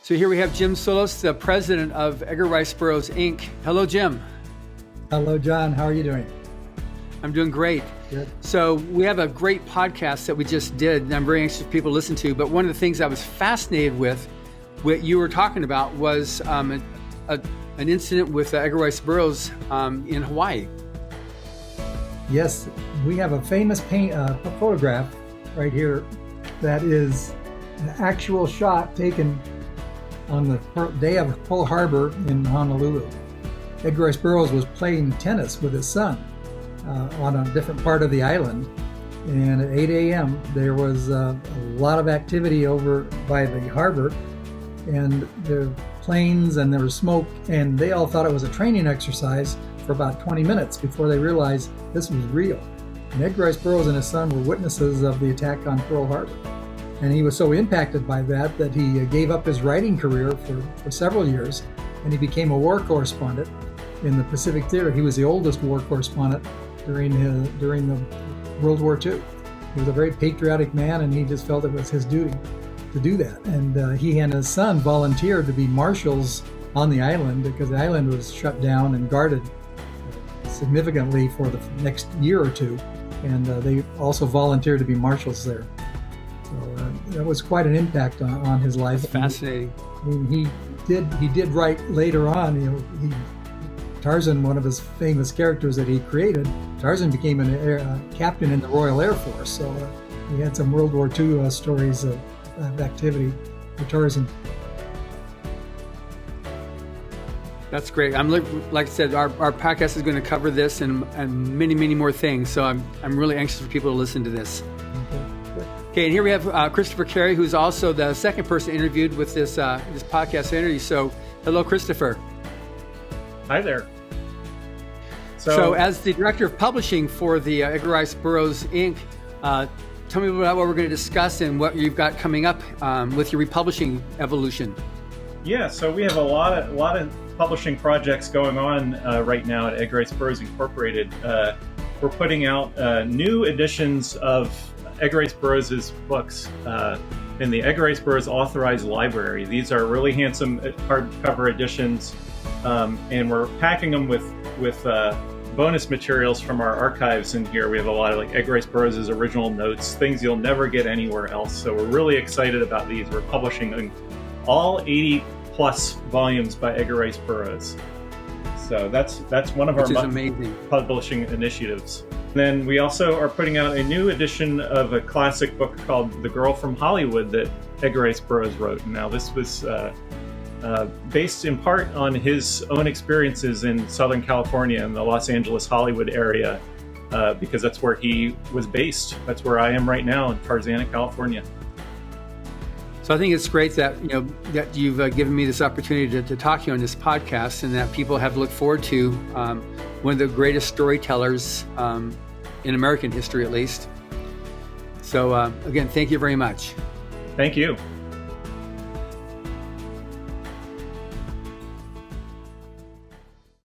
So here we have Jim Sullos, the president of Edgar Rice Burroughs, Inc. Hello, Jim. Hello, John. How are you doing? I'm doing great. Good. So we have a great podcast that we just did, and I'm very anxious for people to listen to. But one of the things I was fascinated with, what you were talking about, was an incident with Edgar Rice Burroughs in Hawaii. Yes, we have a famous photograph right here that is an actual shot taken on the day of Pearl Harbor in Honolulu. Edgar Rice Burroughs was playing tennis with his son on a different part of the island. And at 8 a.m., there was a lot of activity over by the harbor, and there were planes and there was smoke, and they all thought it was a training exercise for about 20 minutes before they realized this was real. And Edgar Rice Burroughs and his son were witnesses of the attack on Pearl Harbor. And he was so impacted by that he gave up his writing career for several years, and he became a war correspondent in the Pacific Theater. He was the oldest war correspondent during the World War II. He was a very patriotic man, and he just felt it was his duty to do that. And he and his son volunteered to be marshals on the island because the island was shut down and guarded significantly for the next year or two. And they also volunteered to be marshals there. So that was quite an impact on his life. That's fascinating. I mean, he did write later on. Tarzan, one of his famous characters that he created, Tarzan became a captain in the Royal Air Force. So he had some World War II stories of activity for Tarzan. That's great. Like I said, our podcast is going to cover this and many, many more things. So I'm really anxious for people to listen to this. Okay, and here we have Christopher Carey, who's also the second person interviewed with this podcast interview. So, hello, Christopher. Hi there. So as the director of publishing for the Edgar Rice Burroughs, Inc., tell me about what we're going to discuss and what you've got coming up with your republishing evolution. Yeah, so we have a lot of publishing projects going on right now at Edgar Rice Burroughs Incorporated. We're putting out new editions of Edgar Rice Burroughs' books in the Edgar Rice Burroughs Authorized Library. These are really handsome hardcover editions, and we're packing them with bonus materials from our archives in here. We have a lot of Edgar Rice Burroughs' original notes, things you'll never get anywhere else. So we're really excited about these. We're publishing all 80 plus volumes by Edgar Rice Burroughs. So that's one of our publishing initiatives. Then we also are putting out a new edition of a classic book called The Girl from Hollywood that Edgar Rice Burroughs wrote. Now this was based in part on his own experiences in Southern California and the Los Angeles, Hollywood area, because that's where he was based. That's where I am right now in Tarzan, California. So I think it's great that that you've given me this opportunity to talk to you on this podcast, and that people have looked forward to one of the greatest storytellers in American history, at least. So again, thank you very much. Thank you.